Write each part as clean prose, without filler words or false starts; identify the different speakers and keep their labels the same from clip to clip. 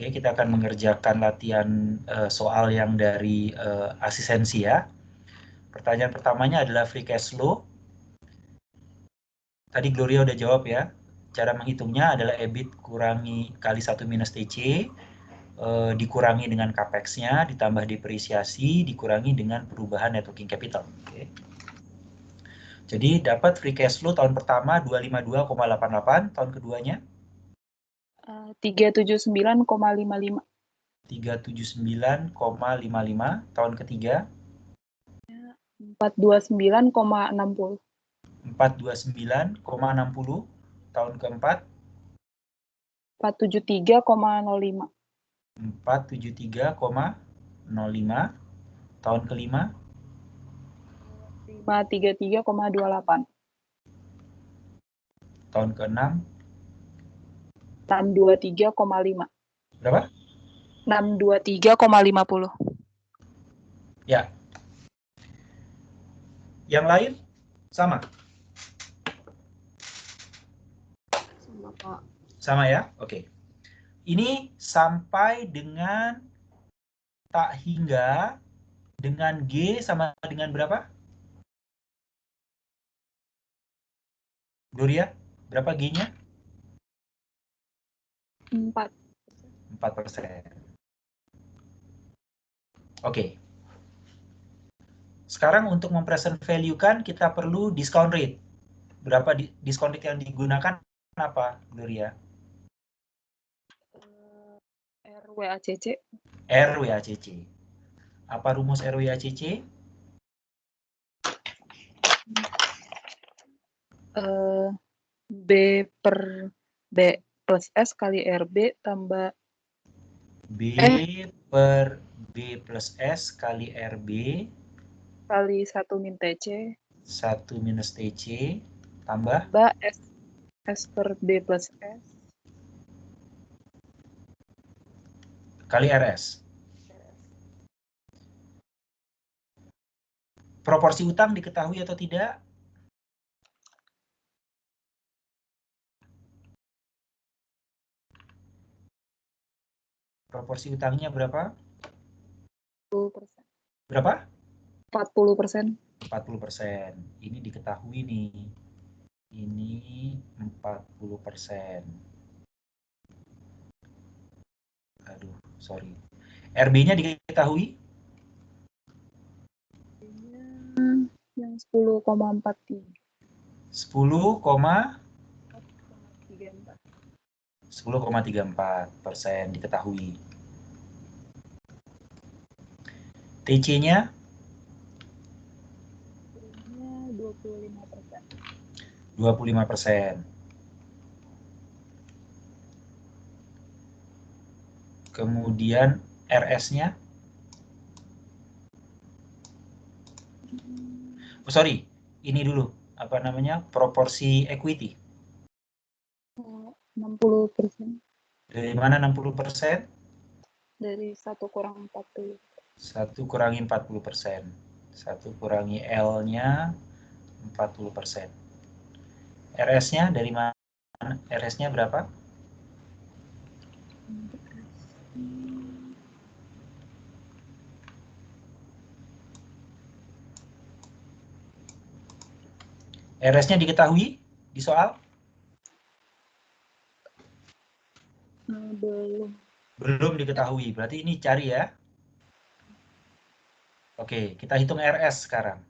Speaker 1: Oke, kita akan mengerjakan latihan soal yang dari asistensi ya. Pertanyaan pertamanya adalah free cash flow. Tadi Gloria udah jawab ya. Cara menghitungnya adalah EBIT kurangi kali 1 minus TC, dikurangi dengan capex-nya, ditambah depresiasi, dikurangi dengan perubahan net working capital. Oke. Jadi dapat free cash flow tahun pertama 252,88, tahun keduanya
Speaker 2: 379,55.
Speaker 1: 379,55, tahun ketiga
Speaker 2: 429,60.
Speaker 1: 429,60, tahun keempat
Speaker 2: 473,05.
Speaker 1: 473,05, tahun kelima
Speaker 2: 533,28.
Speaker 1: tahun keenam
Speaker 2: 623,5.
Speaker 1: berapa?
Speaker 2: 623,50.
Speaker 1: Ya. Yang lain sama?
Speaker 2: Sama, Pak.
Speaker 1: Sama ya? Oke. Ini sampai dengan tak hingga dengan G sama dengan berapa? Gloria, berapa G-nya?
Speaker 2: 4.
Speaker 1: 4%. Oke. Sekarang untuk mempresent value kan kita perlu discount rate. Berapa discount rate yang digunakan apa, Gloria?
Speaker 2: RWACC.
Speaker 1: RWACC. Apa rumus RWACC?
Speaker 2: B per B plus S kali RB tambah
Speaker 1: B per B plus S kali RB
Speaker 2: kali 1 min TC
Speaker 1: 1 minus TC tambah
Speaker 2: S per B plus S
Speaker 1: kali RS. Proporsi utang diketahui atau tidak? Proporsi utangnya berapa?
Speaker 2: 40%.
Speaker 1: Berapa?
Speaker 2: 40%.
Speaker 1: 40%. Ini diketahui nih. Ini 40%. Aduh, sorry. RB-nya diketahui?
Speaker 2: Yang 10,43.
Speaker 1: 10,34% diketahui. TC-nya?
Speaker 2: 25%.
Speaker 1: 25%. Kemudian RS-nya? Oh, sorry, ini dulu. Apa namanya? Proporsi equity.
Speaker 2: 60%.
Speaker 1: Dari mana 60%?
Speaker 2: Dari 1 kurang 40.
Speaker 1: 1 kurangi 40%. 1 kurangi L-nya 40%. RS-nya dari mana? RS-nya berapa? RS-nya diketahui di soal?
Speaker 2: Belum.
Speaker 1: Belum diketahui, berarti ini cari ya. Oke, kita hitung RS sekarang.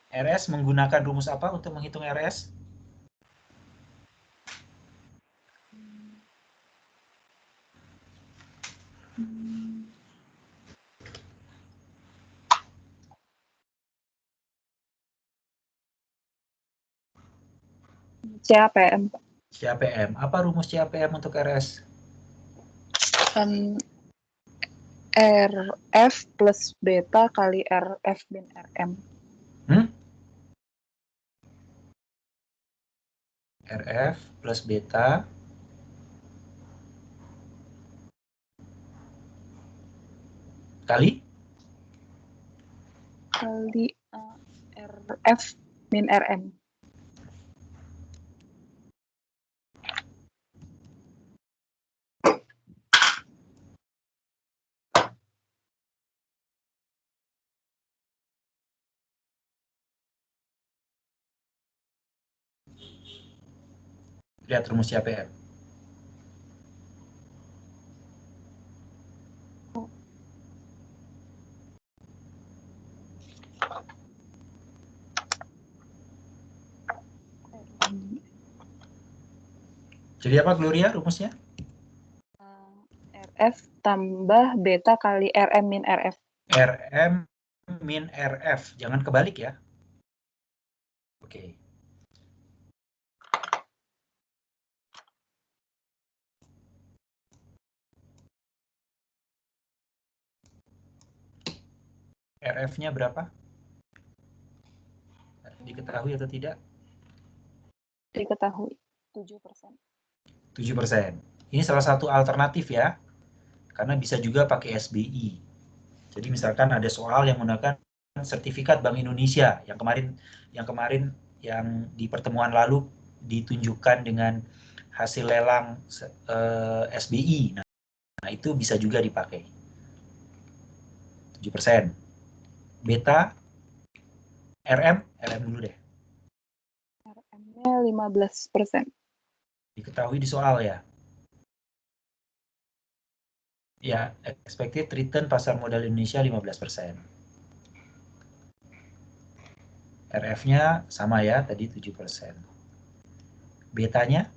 Speaker 1: RS menggunakan rumus apa untuk menghitung RS?
Speaker 2: CAPM.
Speaker 1: CAPM. Apa rumus CAPM untuk RS?
Speaker 2: RF plus beta kali RF bin RM.
Speaker 1: RF plus beta kali
Speaker 2: RF min RM.
Speaker 1: Lihat rumus CAPM. Jadi apa Gloria rumusnya?
Speaker 2: RF tambah beta kali RM min RF.
Speaker 1: RM min RF. Jangan kebalik ya. Oke. RF-nya berapa? Diketahui atau tidak?
Speaker 2: Diketahui 7%.
Speaker 1: 7%. Ini salah satu alternatif ya. Karena bisa juga pakai SBI. Jadi misalkan ada soal yang menggunakan sertifikat Bank Indonesia yang kemarin yang di pertemuan lalu ditunjukkan dengan hasil lelang SBI. Nah, itu bisa juga dipakai. 7%. Beta RM dulu deh.
Speaker 2: RM-nya 15%.
Speaker 1: Diketahui di soal ya. Ya, expected return pasar modal Indonesia 15%. RF-nya sama ya, tadi 7%. Betanya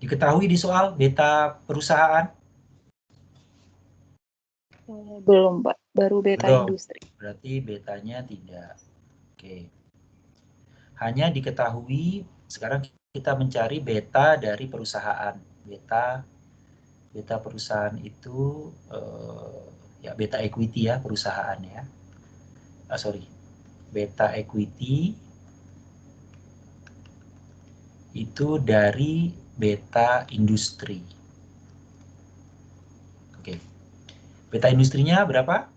Speaker 1: diketahui di soal beta perusahaan?
Speaker 2: Belum, Pak. Baru beta
Speaker 1: Belum.
Speaker 2: industri.
Speaker 1: Berarti betanya tidak. Oke. Hanya diketahui, sekarang kita mencari beta dari perusahaan. Beta perusahaan itu ya beta equity ya perusahaan ya. Beta equity itu dari beta industri. Oke. Beta industrinya berapa?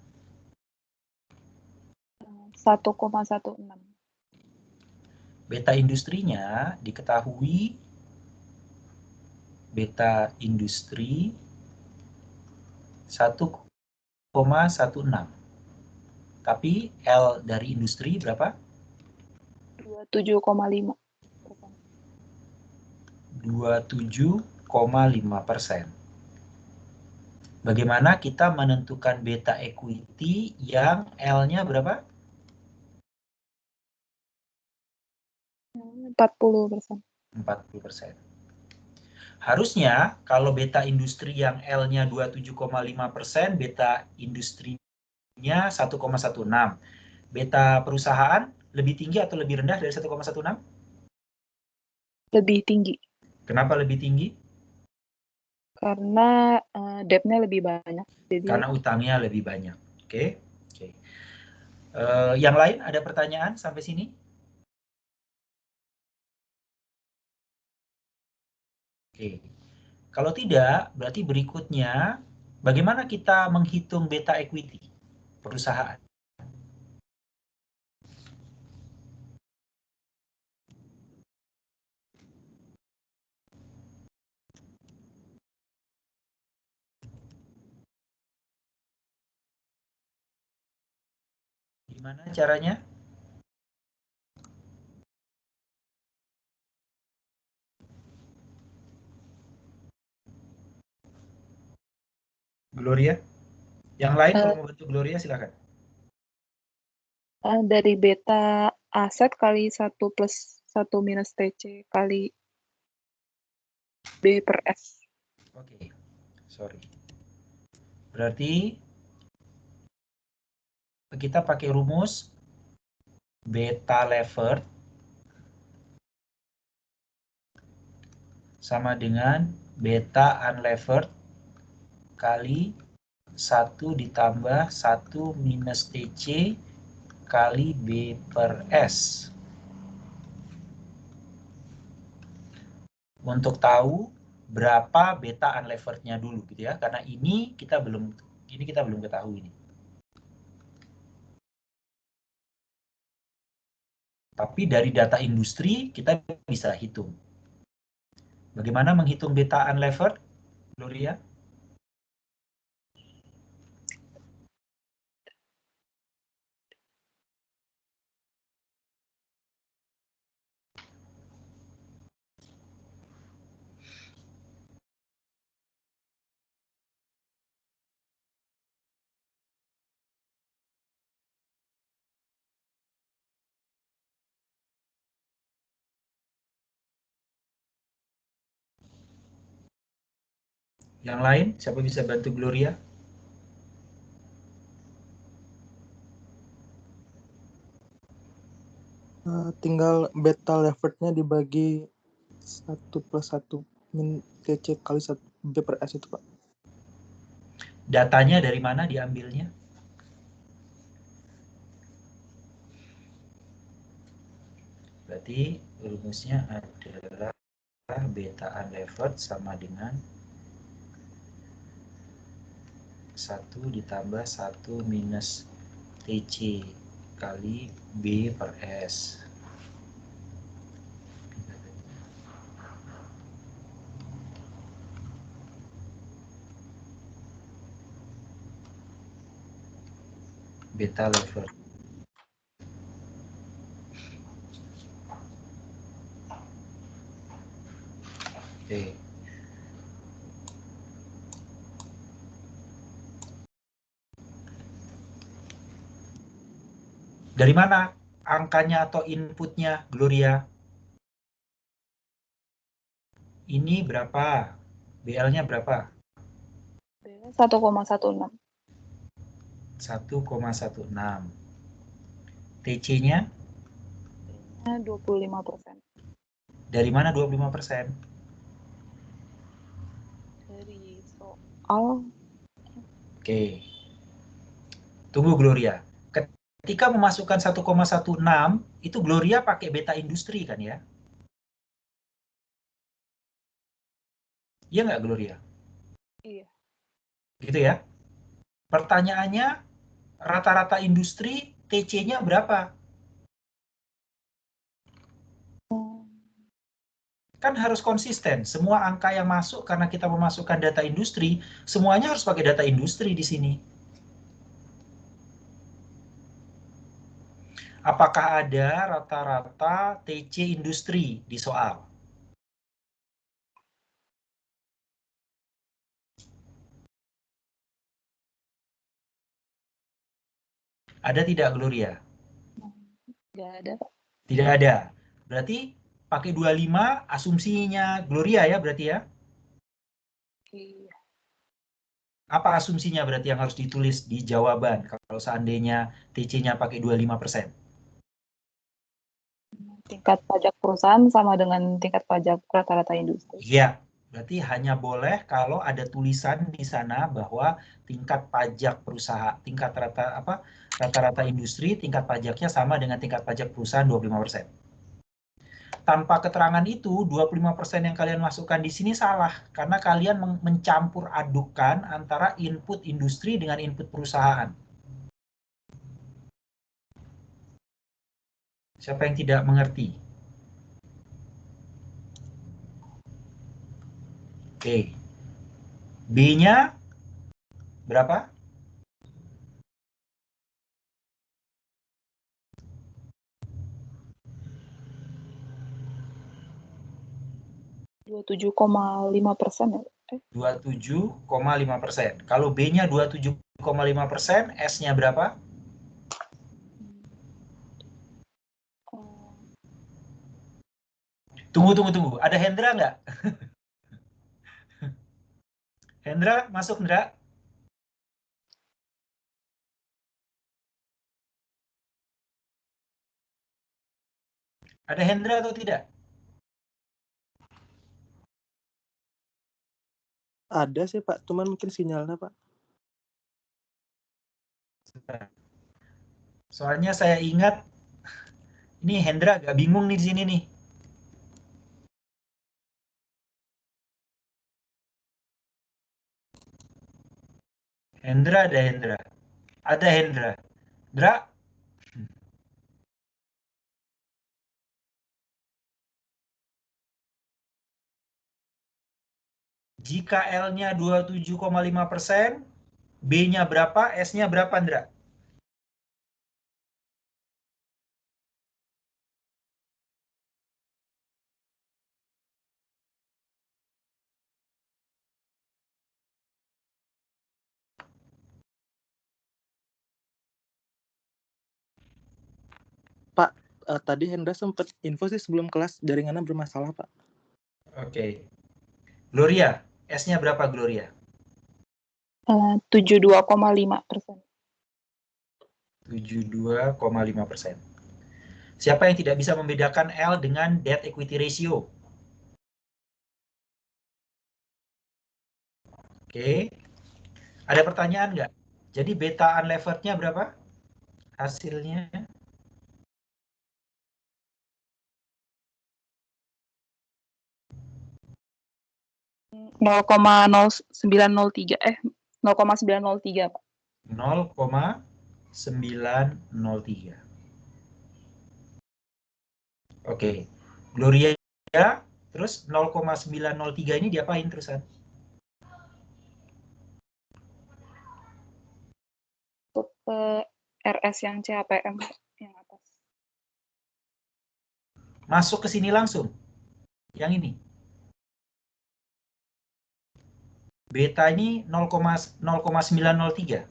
Speaker 2: 1,16.
Speaker 1: Beta industrinya diketahui beta industri 1,16. Tapi L dari industri berapa?
Speaker 2: 27,5%.
Speaker 1: 27,5%. Bagaimana kita menentukan beta equity yang L-nya berapa?
Speaker 2: 40%.
Speaker 1: 40%. Harusnya kalau beta industri yang L-nya 27,5%, beta industrinya 1,16. Beta perusahaan lebih tinggi atau lebih rendah dari 1,16?
Speaker 2: Lebih tinggi.
Speaker 1: Kenapa lebih tinggi?
Speaker 2: Karena debt-nya lebih banyak. Jadi
Speaker 1: Karena utangnya lebih banyak. Oke. Oke. Yang lain ada pertanyaan sampai sini? Oke. Kalau tidak, berarti berikutnya bagaimana kita menghitung beta equity perusahaan? Gimana caranya? Gloria? Yang lain kalau mau bantu Gloria silakan.
Speaker 2: dari beta aset kali 1 plus 1 minus TC kali B per S.
Speaker 1: Oke. Sorry. Berarti kita pakai rumus beta levered sama dengan beta unlevered kali 1 ditambah 1 minus TC kali B per S. Untuk tahu berapa beta unlevered-nya dulu gitu ya. Karena ini kita belum ketahui ini. Tapi dari data industri kita bisa hitung. Bagaimana menghitung beta unlevered, Gloria? Yang lain, siapa bisa bantu Gloria?
Speaker 3: Tinggal beta leverage-nya dibagi 1+1 min TC kali 1 B per S itu, Pak.
Speaker 1: Datanya dari mana diambilnya? Berarti rumusnya adalah beta unlevered sama dengan 1 ditambah 1 minus TC kali B per S. Beta levered. Oke. Dari mana angkanya atau inputnya, Gloria? Ini berapa? BL-nya berapa?
Speaker 2: 1,16.
Speaker 1: 1,16. TC-nya?
Speaker 2: 25%.
Speaker 1: Dari mana 25%?
Speaker 2: Dari soal.
Speaker 1: Oke. Tunggu Gloria. Ketika memasukkan 1,16, itu Gloria pakai beta industri kan ya? Iya nggak Gloria?
Speaker 2: Iya.
Speaker 1: Gitu ya. Pertanyaannya, rata-rata industri TC-nya berapa? Kan harus konsisten. Semua angka yang masuk karena kita memasukkan data industri, semuanya harus pakai data industri di sini. Apakah ada rata-rata TC industri di soal? Ada tidak Gloria?
Speaker 2: Nggak ada, Pak.
Speaker 1: Tidak ada. Berarti pakai 25 asumsinya Gloria ya berarti ya?
Speaker 2: Iya.
Speaker 1: Apa asumsinya berarti yang harus ditulis di jawaban kalau seandainya TC-nya pakai 25%?
Speaker 2: Tingkat pajak perusahaan sama dengan tingkat pajak rata-rata industri.
Speaker 1: Iya, berarti hanya boleh kalau ada tulisan di sana bahwa tingkat pajak perusahaan, tingkat rata-rata industri, tingkat pajaknya sama dengan tingkat pajak perusahaan 25%. Tanpa keterangan itu, 25% yang kalian masukkan di sini salah. Karena kalian mencampur adukan antara input industri dengan input perusahaan. Siapa yang tidak mengerti? Oke. B-nya berapa?
Speaker 2: 27,5% ya.
Speaker 1: 27,5%. Kalau B-nya 27,5%, S-nya berapa? Tunggu. Ada Hendra nggak? Hendra, masuk Hendra? Ada Hendra atau tidak?
Speaker 3: Ada sih, Pak. Cuman mungkin sinyalnya, Pak.
Speaker 1: Soalnya saya ingat, ini Hendra agak bingung nih di sini nih. Hendra, ada Hendra. Ada Hendra. Dra? Jika L-nya 27,5%, B-nya berapa, S-nya berapa, Ndra?
Speaker 3: Pak, tadi Hendra sempat info sih sebelum kelas jaringannya bermasalah, Pak.
Speaker 1: Oke. Gloria, S-nya berapa, Gloria?
Speaker 2: 72,5%.
Speaker 1: 72,5%. Siapa yang tidak bisa membedakan L dengan debt equity ratio? Oke. Ada pertanyaan nggak? Jadi beta unlevered-nya berapa? Hasilnya
Speaker 2: 0,0903 0,903 Pak.
Speaker 1: 0,903. Oke. Gloria, terus 0,903 ini diapain terusan?
Speaker 2: Untuk RS yang CAPM yang atas.
Speaker 1: Masuk ke sini langsung. Yang ini. Beta ini 0,903.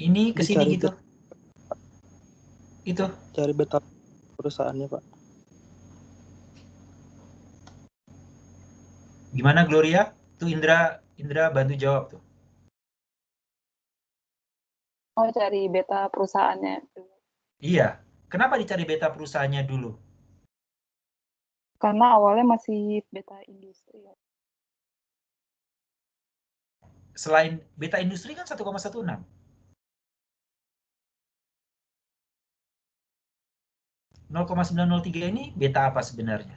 Speaker 1: Ini ke sini
Speaker 3: Dicari
Speaker 1: gitu. Itu.
Speaker 3: Cari beta perusahaannya, Pak.
Speaker 1: Gimana, Gloria? Tuh Indra bantu jawab tuh.
Speaker 2: Oh, cari beta perusahaannya.
Speaker 1: Iya. Kenapa dicari beta perusahaannya dulu?
Speaker 2: Karena awalnya masih beta industri ya.
Speaker 1: Selain beta industri kan 1,16. 0,903 ini beta apa sebenarnya?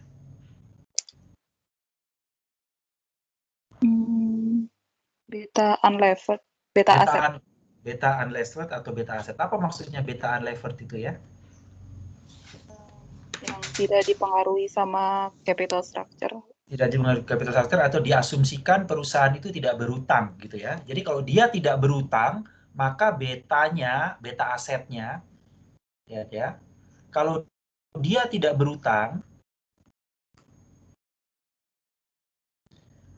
Speaker 2: Beta unlevered, beta aset.
Speaker 1: Beta unlevered atau beta aset. Apa maksudnya beta unlevered itu ya?
Speaker 2: Yang tidak dipengaruhi sama capital structure.
Speaker 1: Tidak dipengaruhi capital structure atau diasumsikan perusahaan itu tidak berutang gitu ya. Jadi kalau dia tidak berutang, maka betanya, beta asetnya, ya. Kalau dia tidak berutang,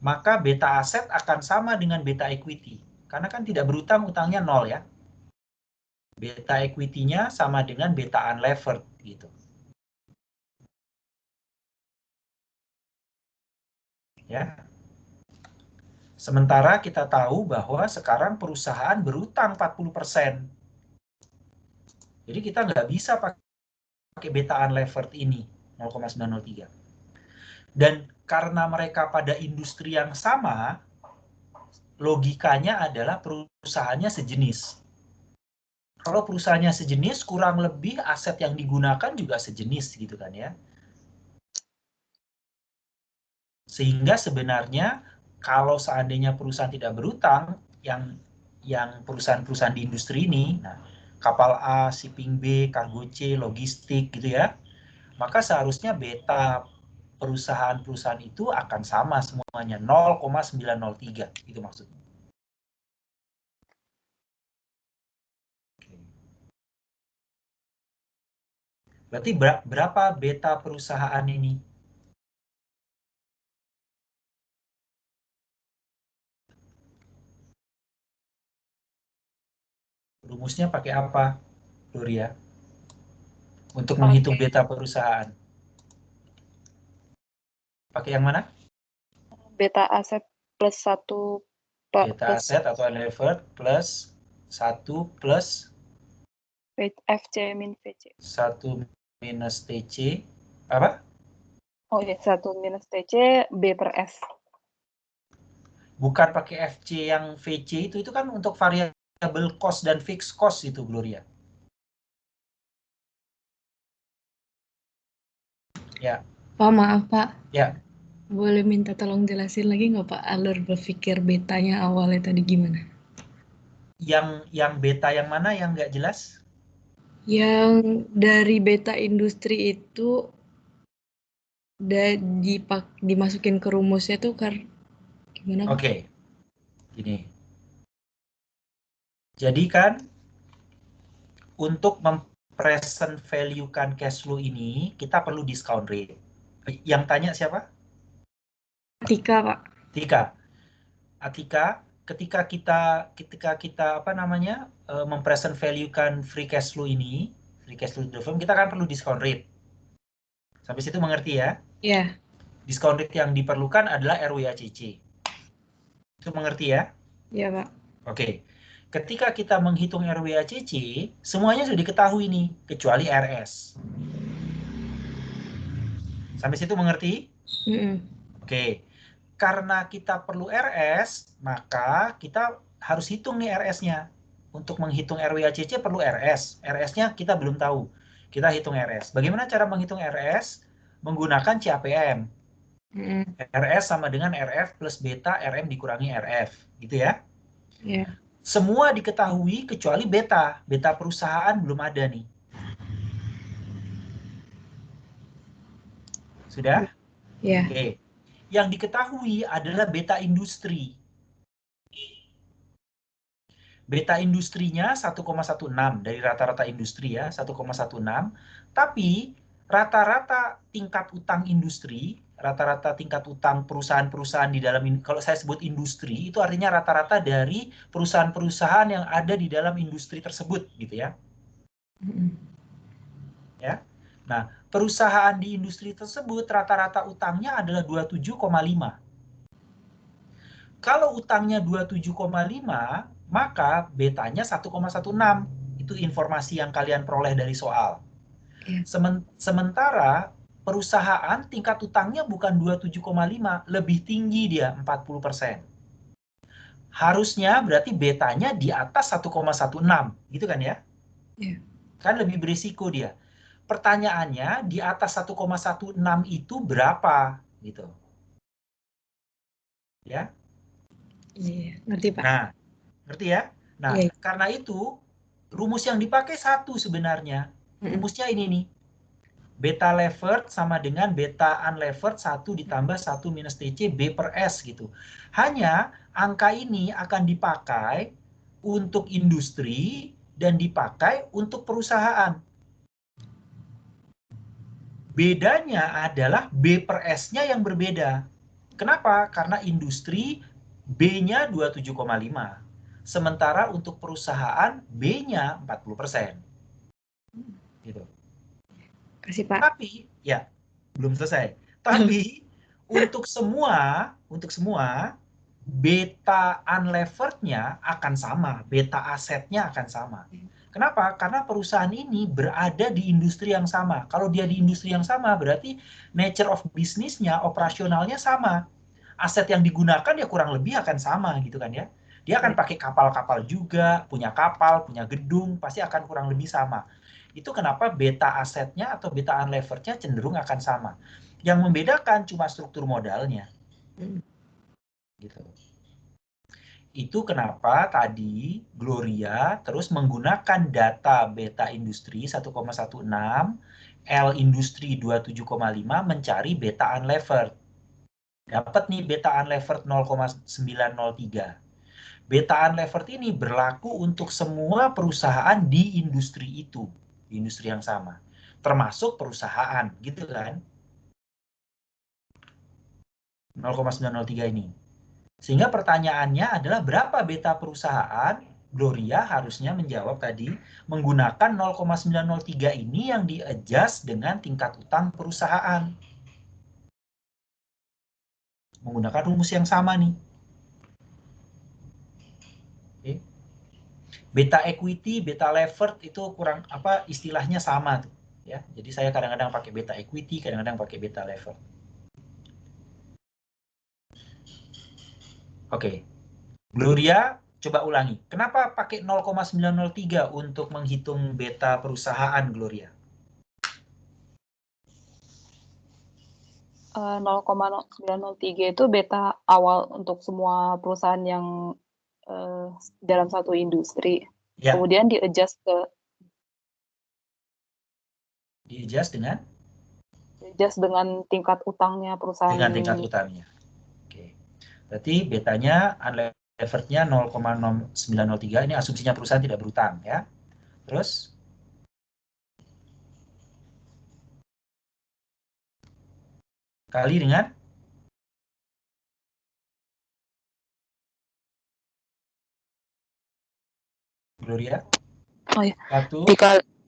Speaker 1: maka beta aset akan sama dengan beta equity. Karena kan tidak berutang, utangnya 0 ya. Beta equity-nya sama dengan beta unlevered gitu. Ya. Sementara kita tahu bahwa sekarang perusahaan berutang 40%. Jadi kita nggak bisa pakai beta unlevered ini, 0,903. Dan karena mereka pada industri yang sama, logikanya adalah perusahaannya sejenis. Kalau perusahaannya sejenis, kurang lebih aset yang digunakan juga sejenis gitu kan ya. Sehingga sebenarnya kalau seandainya perusahaan tidak berutang, yang perusahaan-perusahaan di industri ini, nah, kapal A, shipping B, kargo C, logistik gitu ya, maka seharusnya beta perusahaan-perusahaan itu akan sama semuanya, 0,903, itu maksudnya. Berarti berapa beta perusahaan ini? Rumusnya pakai apa, Gloria? Untuk menghitung beta perusahaan. Pakai yang mana?
Speaker 2: Beta aset plus 1
Speaker 1: Beta aset atau unlevered plus 1 plus
Speaker 2: FC min VC.
Speaker 1: 1 minus TC. Apa?
Speaker 2: Oh iya, 1 minus TC B per S.
Speaker 1: Bukan pakai FC yang VC itu kan untuk variable cost dan fixed cost itu, Gloria. Ya.
Speaker 4: Pak, maaf Pak.
Speaker 1: Ya.
Speaker 4: Boleh minta tolong jelasin lagi nggak Pak alur berpikir betanya awalnya tadi gimana?
Speaker 1: Yang beta yang mana yang nggak jelas?
Speaker 4: Yang dari beta industri itu dimasukin ke rumusnya tuh gimana?
Speaker 1: Oke. Gini. Jadi kan untuk present value kan cash flow ini kita perlu discount rate. Yang tanya siapa?
Speaker 4: Atika, Pak.
Speaker 1: Atika, ketika kita mempresent value kan free cash flow ini, free cash flow driven, kita kan perlu discount rate. Sampai situ mengerti ya?
Speaker 4: Iya.
Speaker 1: Discount rate yang diperlukan adalah RWACC. Itu mengerti ya?
Speaker 4: Iya, Pak.
Speaker 1: Oke. Ketika kita menghitung RWACC, semuanya sudah diketahui nih, kecuali RS. Sampai situ mengerti? Oke. Karena kita perlu RS, maka kita harus hitung nih RS-nya. Untuk menghitung RWACC perlu RS. RS-nya kita belum tahu. Kita hitung RS. Bagaimana cara menghitung RS? Menggunakan CAPM. RS sama dengan RF plus beta RM dikurangi RF. Gitu ya?
Speaker 4: Iya.
Speaker 1: Semua diketahui kecuali beta. Beta perusahaan belum ada nih. Sudah?
Speaker 4: Iya.
Speaker 1: Oke. Yang diketahui adalah beta industri. Beta industrinya 1,16 dari rata-rata industri ya, 1,16. Tapi rata-rata tingkat utang industri, rata-rata tingkat utang perusahaan-perusahaan di dalam, kalau saya sebut industri, itu artinya rata-rata dari perusahaan-perusahaan yang ada di dalam industri tersebut, gitu ya. Ya. Nah, perusahaan di industri tersebut rata-rata utangnya adalah 27,5. Kalau utangnya 27,5, maka betanya 1,16. Itu informasi yang kalian peroleh dari soal. Sementara perusahaan tingkat utangnya bukan 27,5, lebih tinggi dia, 40%. Harusnya berarti betanya di atas 1,16, gitu kan ya?
Speaker 4: Iya.
Speaker 1: Kan lebih berisiko dia. Pertanyaannya, di atas 1,16 itu berapa? Gitu. Ya?
Speaker 4: Iya, ngerti, Pak.
Speaker 1: Nah, ngerti ya? Nah,
Speaker 4: Iya.
Speaker 1: karena itu rumus yang dipakai satu sebenarnya. Rumusnya ini nih. Beta levered sama dengan beta unlevered 1 ditambah 1 minus TC B per S gitu. Hanya angka ini akan dipakai untuk industri dan dipakai untuk perusahaan. Bedanya adalah B per S-nya yang berbeda. Kenapa? Karena industri B-nya 27,5. Sementara untuk perusahaan B-nya 40%. Gitu.
Speaker 4: Kasih, Pak.
Speaker 1: Tapi ya belum selesai. Tapi untuk semua beta unlevered-nya akan sama, beta asetnya akan sama. Kenapa? Karena perusahaan ini berada di industri yang sama. Kalau dia di industri yang sama, berarti nature of business-nya, operasionalnya sama. Aset yang digunakan ya kurang lebih akan sama gitu kan ya. Dia akan pakai kapal-kapal juga, punya kapal, punya gedung, pasti akan kurang lebih sama. Itu kenapa beta asetnya atau beta unlevered-nya cenderung akan sama. Yang membedakan cuma struktur modalnya. Gitu. Itu kenapa tadi Gloria terus menggunakan data beta industri 1,16, L industri 27,5 mencari beta unlevered. Dapat nih beta unlevered 0,903. Beta unlevered ini berlaku untuk semua perusahaan di industri itu, di industri yang sama. Termasuk perusahaan, gitu kan? 0,903 ini. Sehingga pertanyaannya adalah berapa beta perusahaan? Gloria harusnya menjawab tadi menggunakan 0,903 ini yang di-adjust dengan tingkat utang perusahaan. Menggunakan rumus yang sama nih. Oke. Beta equity, beta levered itu kurang apa istilahnya sama tuh, ya. Jadi saya kadang-kadang pakai beta equity, kadang-kadang pakai beta levered. Oke. Gloria, coba ulangi. Kenapa pakai 0,903 untuk menghitung beta perusahaan, Gloria?
Speaker 2: 0,903 itu beta awal untuk semua perusahaan yang dalam satu industri.
Speaker 1: Ya.
Speaker 2: Kemudian di-adjust
Speaker 1: dengan?
Speaker 2: Di-adjust dengan tingkat utangnya perusahaan.
Speaker 1: Dengan tingkat utangnya. Oke. Berarti betanya unlevered-nya 0,903. Ini asumsinya perusahaan tidak berutang, ya. Terus? Kali dengan? Gloria?
Speaker 2: Oh ya.
Speaker 1: Satu.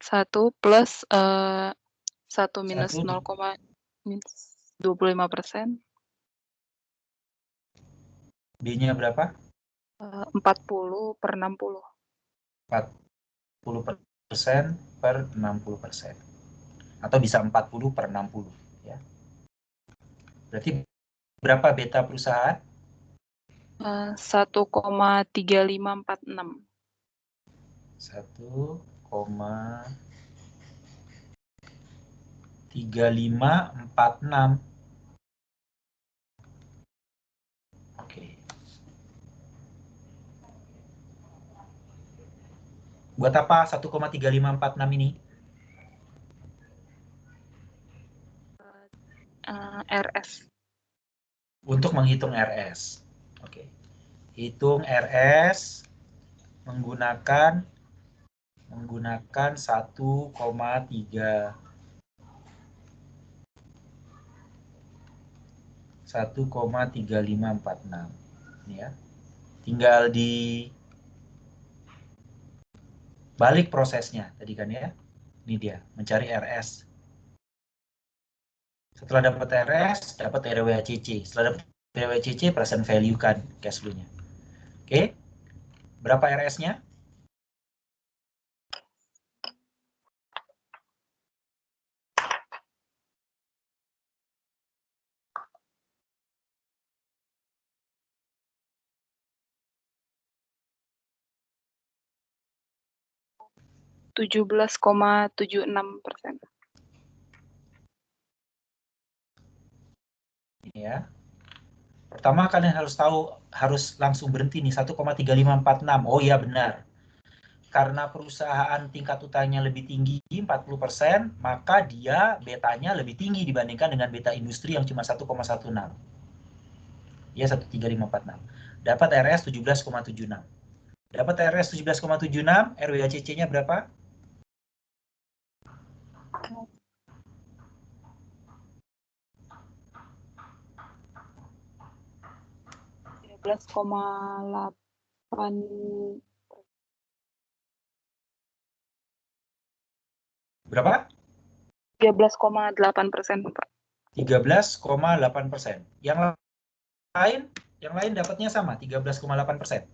Speaker 2: 1 plus 1 minus
Speaker 1: 1
Speaker 2: 0,25%.
Speaker 1: B-nya berapa?
Speaker 2: 40 per 60.
Speaker 1: 40% per 60%. Atau bisa 40 per 60. Ya. Berarti berapa beta perusahaan?
Speaker 2: 1,3546.
Speaker 1: 1,3546. Oke. Buat apa 1,3546 ini?
Speaker 2: RS.
Speaker 1: Untuk menghitung RS. Oke. Hitung RS menggunakan 1,3546 ya. Tinggal di balik prosesnya tadi kan ya. Ini dia, mencari RS. Setelah dapat RS, dapat RWACC. Setelah dapat RWACC, present value kan cash flow-nya. Oke. Berapa RS-nya?
Speaker 2: %17,76%.
Speaker 1: Ya. Pertama kalian harus tahu, harus langsung berhenti nih 1,3546. Oh iya benar. Karena perusahaan tingkat utangnya lebih tinggi 40%, maka dia betanya lebih tinggi dibandingkan dengan beta industri yang cuma 1,16. Ya 1,3546. Dapat RS 17,76. Dapat RS 17,76, RWACC-nya berapa?
Speaker 2: 13,8.
Speaker 1: Berapa?
Speaker 2: 13,8%, Pak.
Speaker 1: 13,8%. Yang lain dapatnya sama, 13,8%.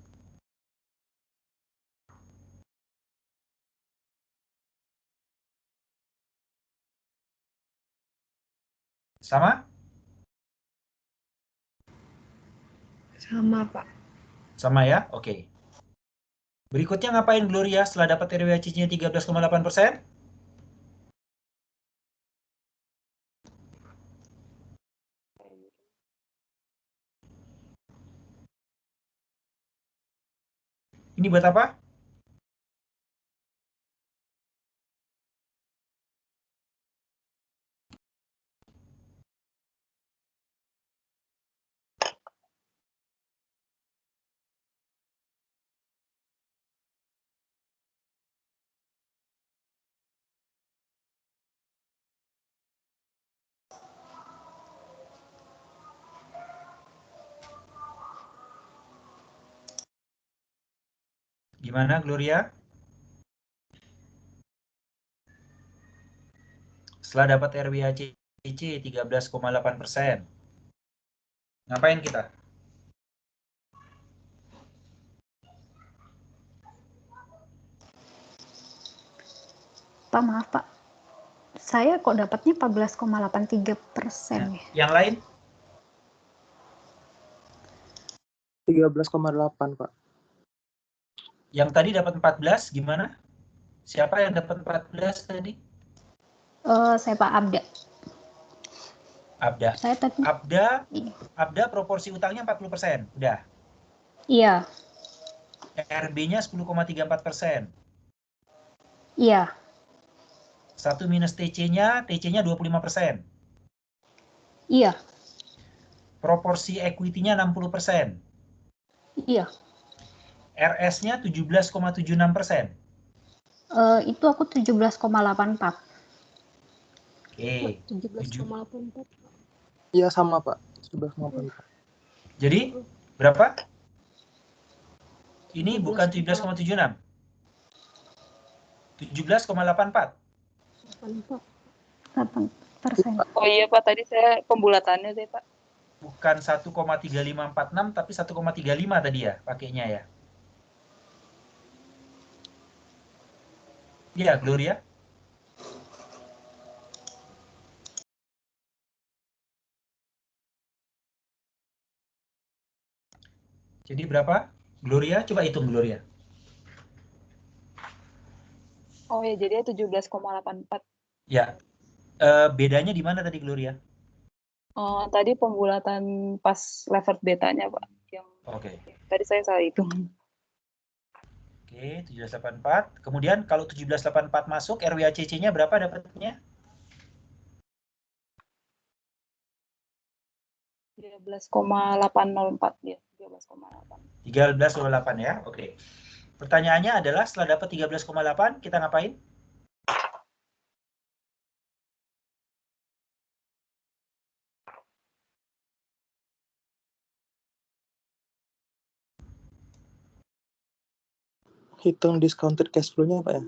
Speaker 1: Sama?
Speaker 4: Sama, Pak.
Speaker 1: Sama ya? Oke. Berikutnya ngapain Gloria setelah dapat RWACC-nya 13,8%? Ini buat apa? Gimana Gloria? Setelah dapat RWACC 13,8%. Ngapain kita?
Speaker 5: Pak, maaf Pak. Saya kok dapatnya 14,83% ya?
Speaker 1: Yang lain?
Speaker 3: 13,8 Pak.
Speaker 1: Yang tadi dapat 14 gimana? Siapa yang dapat 14 tadi?
Speaker 5: Saya Pak Abda.
Speaker 1: Abda.
Speaker 5: Saya tadi.
Speaker 1: Abda proporsi utangnya 40%. Udah.
Speaker 5: Iya.
Speaker 1: RB-nya 10,34%.
Speaker 5: Iya.
Speaker 1: 1 minus TC-nya 25%.
Speaker 5: Iya.
Speaker 1: Proporsi equity-nya 60%.
Speaker 5: Iya.
Speaker 1: RS-nya 17,76%.
Speaker 5: Itu aku 17,84.
Speaker 1: Oke.
Speaker 4: 17,84.
Speaker 3: Iya sama Pak. 17,84.
Speaker 1: Jadi berapa? Ini bukan 17,76. 17,84.
Speaker 5: 8%.
Speaker 2: Oh iya Pak, tadi saya pembulatannya deh Pak.
Speaker 1: Bukan 1,3546 tapi 1,35 tadi ya pakainya ya. Iya, Gloria. Jadi berapa? Gloria, coba hitung Gloria.
Speaker 2: Oh ya, jadinya 17,84.
Speaker 1: Ya, bedanya di mana tadi Gloria?
Speaker 2: Oh, tadi pembulatan pas levered betanya Pak. Yang
Speaker 1: Oke.
Speaker 2: tadi saya salah hitung.
Speaker 1: Oke, 1784. Kemudian kalau 1784 masuk, RWACC-nya berapa dapatnya?
Speaker 2: 13,804 ya, 13,8.
Speaker 1: 13,8 ya, oke. Pertanyaannya adalah setelah dapat 13,8, kita ngapain?
Speaker 3: Hitung discounted cash flow-nya Pak ya?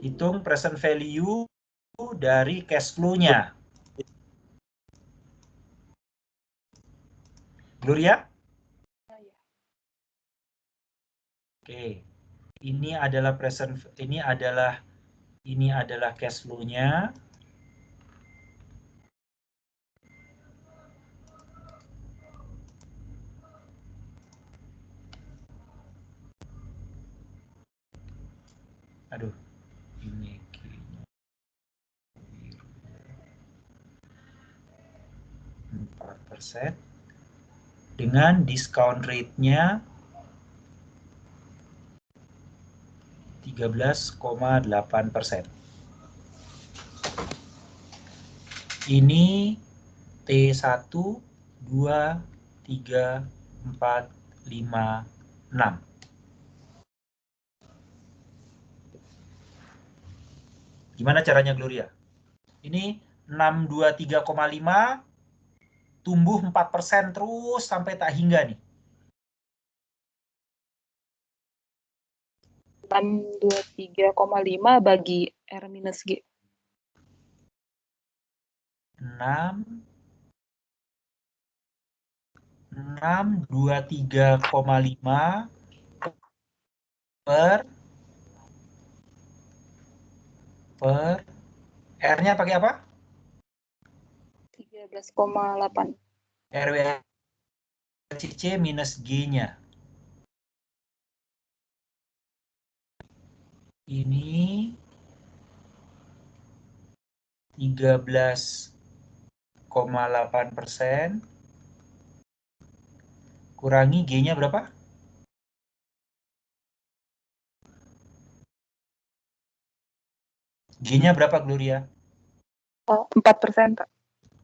Speaker 1: Hitung present value dari cash flow-nya. Gloria? Oke. Ini adalah cash flow-nya. Aduh, ini 4% dengan discount rate-nya 13,8%. Ini T1, 2, 3, 4, 5, 6. Gimana caranya Gloria? Ini 623,5 tumbuh 4% terus sampai tak hingga nih.
Speaker 2: 623,5 bagi R minus G.
Speaker 1: 623,5 per R-nya pakai apa?
Speaker 2: 13,8.
Speaker 1: RWACC minus G-nya. Ini 13,8% kurangi G-nya berapa? G-nya berapa Gloria?
Speaker 2: Oh, 4% Pak.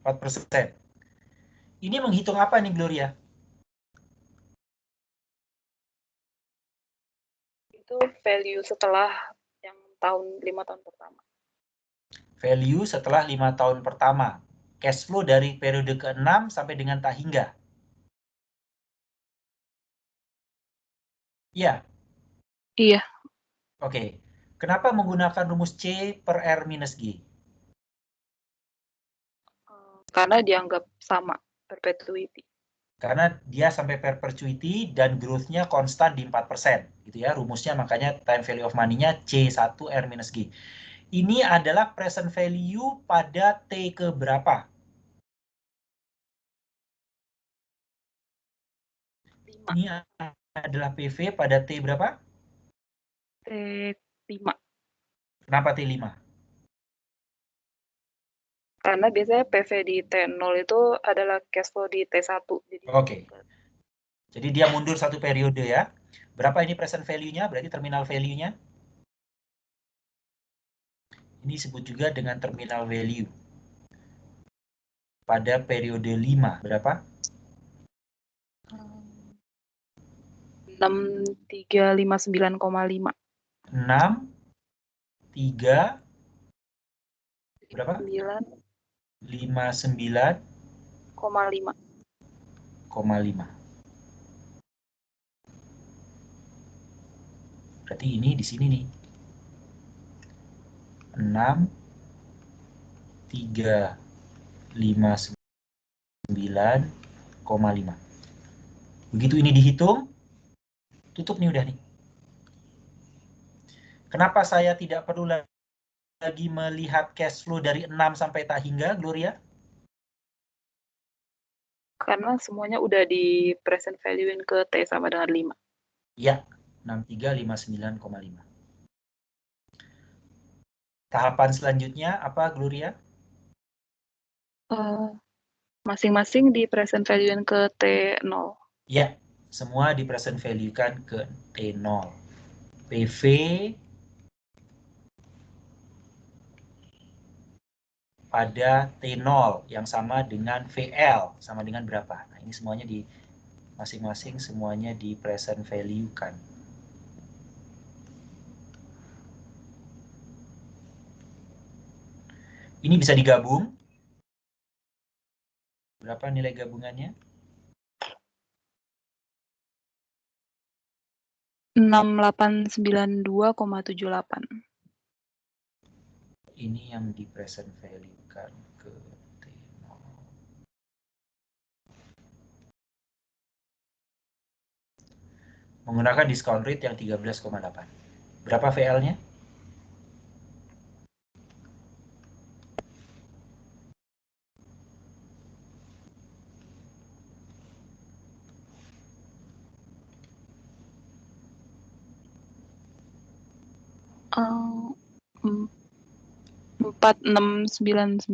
Speaker 1: 4%. Ini menghitung apa nih Gloria?
Speaker 2: Itu value setelah yang 5 tahun pertama.
Speaker 1: Value setelah 5 tahun pertama. Cash flow dari periode ke-6 sampai dengan tak hingga. Iya.
Speaker 2: Iya.
Speaker 1: Oke. Kenapa menggunakan rumus C per R minus G?
Speaker 2: Karena dianggap sama perpetuity.
Speaker 1: Karena dia sampai perpetuity dan growth-nya konstan di 4%. Gitu ya, rumusnya makanya time value of money-nya C1 R minus G. Ini adalah present value pada T ke berapa?
Speaker 2: 5.
Speaker 1: Ini adalah PV pada T berapa?
Speaker 2: T5.
Speaker 1: Kenapa T5?
Speaker 2: Karena biasanya PV di T0 itu adalah cash flow di T1.
Speaker 1: Oke. Jadi dia mundur satu periode ya. Berapa ini present value-nya? Berarti terminal value-nya? Ini disebut juga dengan terminal value. Pada periode 5, berapa?
Speaker 2: 6359,5.
Speaker 1: 6, 3, berapa? 59,5. Berarti ini di sini nih. 6.359,5. Begitu ini dihitung, tutup nih udah nih. Kenapa saya tidak perlu lagi melihat cash flow dari 6 sampai tak hingga, Gloria?
Speaker 2: Karena semuanya udah di present value-in ke T sama dengan 5.
Speaker 1: Ya, 6359,5. Tahapan selanjutnya apa, Gloria?
Speaker 2: Masing-masing di present value-in ke T0.
Speaker 1: Ya, semua di present value-kan ke T0. PV pada T0 yang sama dengan VL, sama dengan berapa? Nah, ini semuanya di masing-masing semuanya di present value-kan. Ini bisa digabung. Berapa nilai gabungannya?
Speaker 2: 6892,78.
Speaker 1: Ini yang di present value-kan ke T0. Menggunakan discount rate yang 13,8. Berapa VL-nya?
Speaker 2: Uh, 4699,54.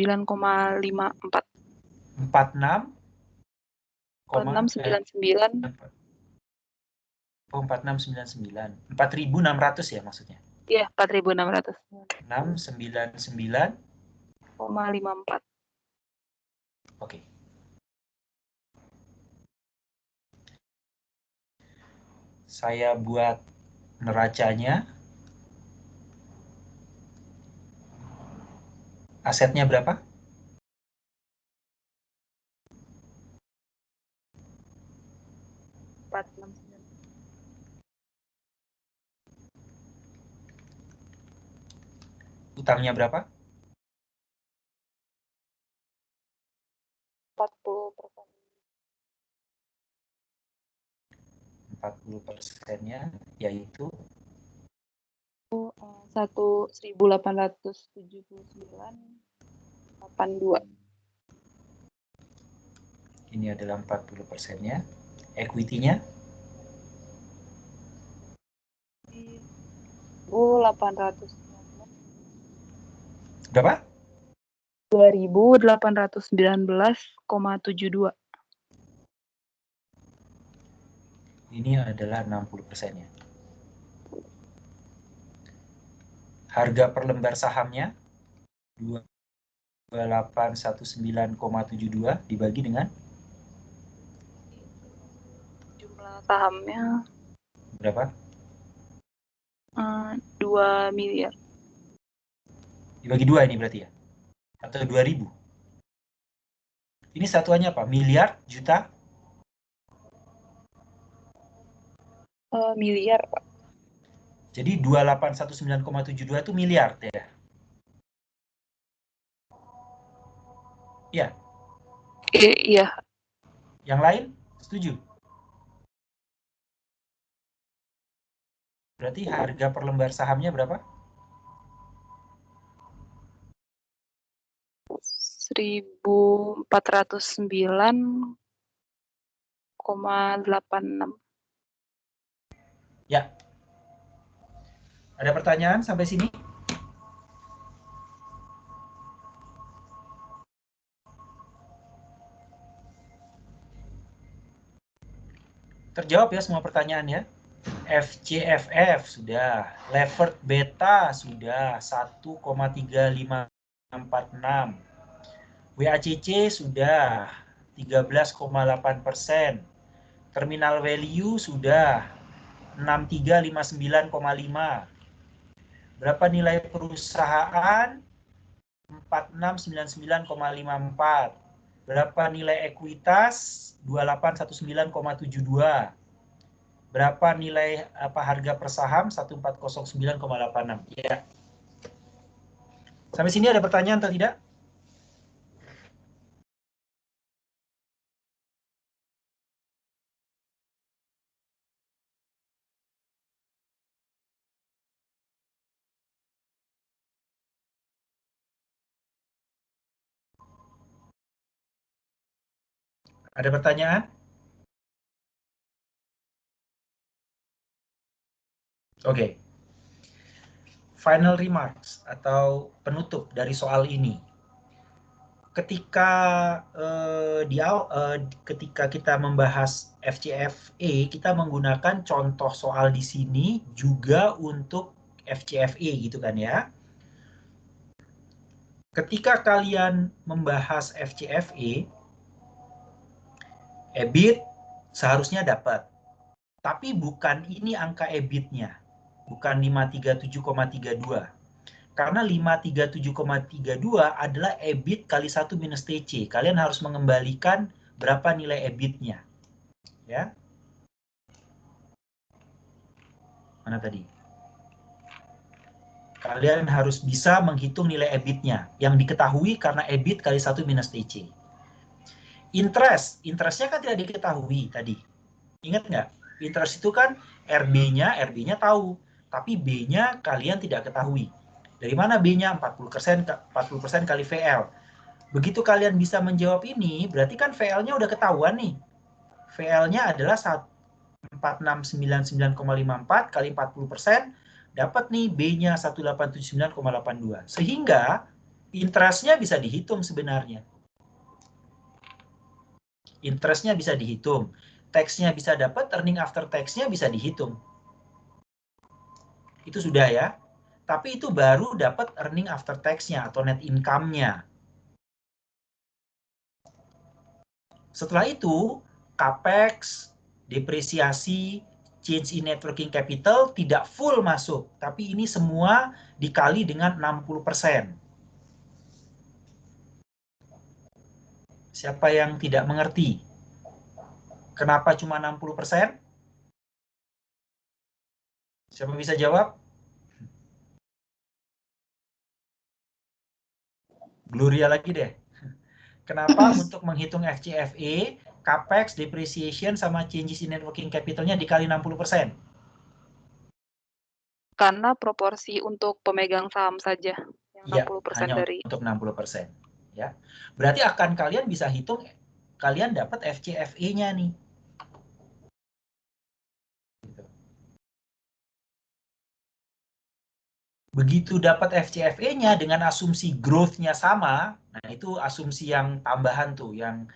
Speaker 2: 4699.
Speaker 1: Oh, 4699. 4600 ya maksudnya?
Speaker 2: Iya, 4600.
Speaker 1: 699,54. Oke. Saya buat neracanya. Asetnya berapa? Utangnya berapa?
Speaker 2: 40%.
Speaker 1: 40%-nya yaitu
Speaker 2: 1.879,82.
Speaker 1: ini adalah 40%-nya. Equity-nya
Speaker 2: 2.819.
Speaker 1: berapa?
Speaker 2: 2.819,72.
Speaker 1: Ini adalah 60%-nya. Harga per lembar sahamnya 2819,72 dibagi dengan
Speaker 2: Jumlah sahamnya
Speaker 1: berapa?
Speaker 2: 2 miliar.
Speaker 1: Dibagi 2 ini berarti ya? Atau 2000? Ini satuannya apa? Miliar? Juta?
Speaker 2: Miliar, Pak.
Speaker 1: Jadi 2819,72 itu miliar ya? Iya.
Speaker 2: Iya.
Speaker 1: Yang lain? Setuju? Berarti harga per lembar sahamnya berapa?
Speaker 2: 1.409,86.
Speaker 1: Ya. Ada pertanyaan sampai sini? Terjawab ya semua pertanyaan ya. FCFF sudah, levered beta sudah 1,3546, WACC sudah 13,8%, terminal value sudah 6359,5. Berapa nilai perusahaan? 4699,54. Berapa nilai ekuitas? 2819,72. Berapa nilai harga per saham? 1409,86. Ya. Sampai sini ada pertanyaan atau tidak? Ada pertanyaan? Oke. Final remarks atau penutup dari soal ini. Ketika ketika kita membahas FCFE, kita menggunakan contoh soal di sini juga untuk FCFE gitu kan ya. Ketika kalian membahas FCFE, EBIT seharusnya dapat. Tapi bukan ini angka EBIT-nya. Bukan 537,32. Karena 537,32 adalah EBIT kali 1 minus TC. Kalian harus mengembalikan berapa nilai EBIT-nya. Ya. Mana tadi? Kalian harus bisa menghitung nilai EBIT-nya. Yang diketahui karena EBIT kali 1 minus TC. Interest-nya kan tidak diketahui tadi. Ingat nggak? Interest itu kan RB-nya tahu. Tapi B-nya kalian tidak ketahui. Dari mana B-nya? 40% kali VL. Begitu kalian bisa menjawab ini, berarti kan VL-nya udah ketahuan nih. VL-nya adalah 46999,54 kali 40%, dapat nih B-nya 1879,82. Sehingga interest-nya bisa dihitung sebenarnya. Interest-nya bisa dihitung. Tax-nya bisa dapat, earning after tax-nya bisa dihitung. Itu sudah ya. Tapi itu baru dapat earning after tax-nya atau net income-nya. Setelah itu, capex, depresiasi, change in net working capital tidak full masuk. Tapi ini semua dikali dengan 60%. Siapa yang tidak mengerti? Kenapa cuma 60%? Siapa bisa jawab? Gloria lagi deh. Kenapa untuk menghitung FCFE, capex, depreciation, sama changes in net working capital-nya dikali 60%?
Speaker 2: Karena proporsi untuk pemegang saham saja yang
Speaker 1: Ya,
Speaker 2: 60%
Speaker 1: hanya
Speaker 2: dari
Speaker 1: untuk 60%. Ya. Berarti akan kalian bisa hitung, kalian dapat FCFE-nya nih. Begitu dapat FCFE-nya dengan asumsi growth-nya sama, nah itu asumsi yang tambahan tuh, yang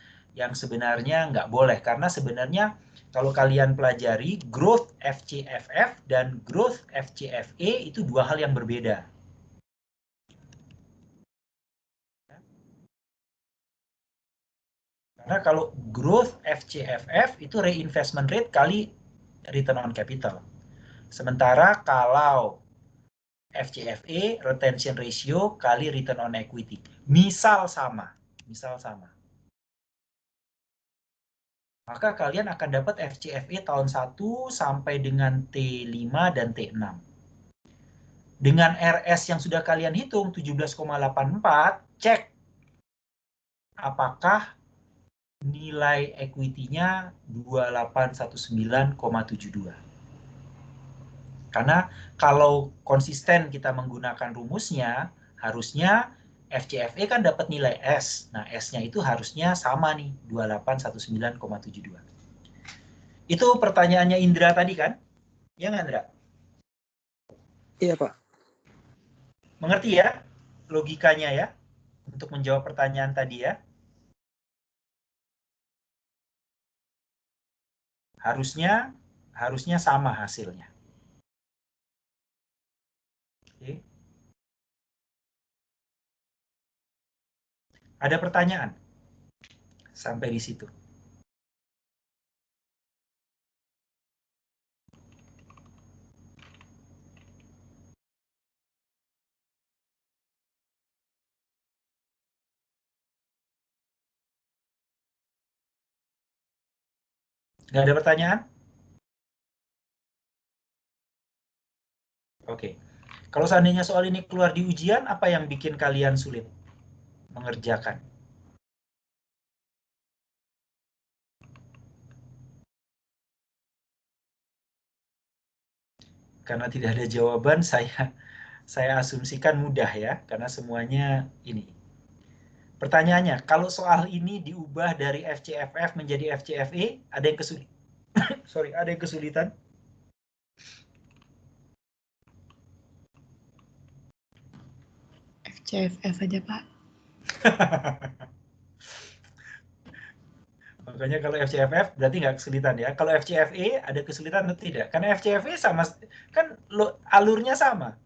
Speaker 1: sebenarnya nggak boleh. Karena sebenarnya kalau kalian pelajari, growth FCFF dan growth FCFE itu dua hal yang berbeda. Karena kalau growth FCFF itu reinvestment rate kali return on capital. Sementara kalau FCFE, retention ratio, kali return on equity. Misal sama. Maka kalian akan dapat FCFE tahun 1 sampai dengan T5 dan T6. Dengan RS yang sudah kalian hitung, 17,84, cek apakah nilai equity-nya 2819,72. Karena kalau konsisten kita menggunakan rumusnya, harusnya FCFE kan dapat nilai S. Nah, S-nya itu harusnya sama nih, 2819,72. Itu pertanyaannya Indra tadi kan? Ya nggak, Indra?
Speaker 3: Iya, Pak.
Speaker 1: Mengerti ya logikanya ya? Untuk menjawab pertanyaan tadi ya? Harusnya sama hasilnya. Oke. Ada pertanyaan? Sampai di situ. Nggak ada pertanyaan? Oke. Kalau seandainya soal ini keluar di ujian, apa yang bikin kalian sulit mengerjakan? Karena tidak ada jawaban, saya asumsikan mudah ya, karena semuanya ini. Pertanyaannya, kalau soal ini diubah dari FCFF menjadi FCFE, ada yang kesulitan? Sorry, ada yang kesulitan?
Speaker 4: FCFF aja, Pak.
Speaker 1: Makanya kalau FCFF berarti nggak kesulitan ya. Kalau FCFE ada kesulitan atau tidak? Karena FCFE sama, kan alurnya sama.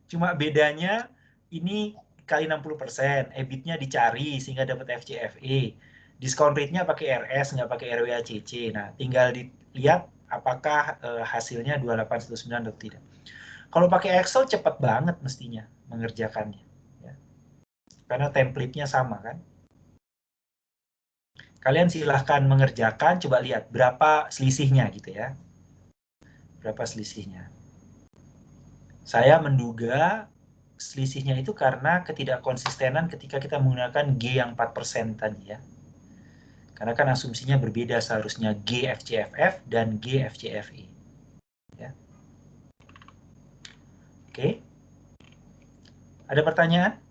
Speaker 1: Cuma bedanya ini kali 60%, EBIT-nya dicari sehingga dapat FCFE. Diskon rate-nya pakai RS, nggak pakai RWACC. Nah, tinggal dilihat apakah hasilnya 2819 atau tidak. Kalau pakai Excel cepat banget mestinya mengerjakannya. Ya. Karena template-nya sama kan. Kalian silahkan mengerjakan, coba lihat berapa selisihnya gitu ya. Berapa selisihnya. Saya menduga selisihnya itu karena ketidakkonsistenan ketika kita menggunakan G yang 4% tadi ya. Karena kan asumsinya berbeda, seharusnya G FCFF dan G FCFE. Ya. Oke. Ada pertanyaan?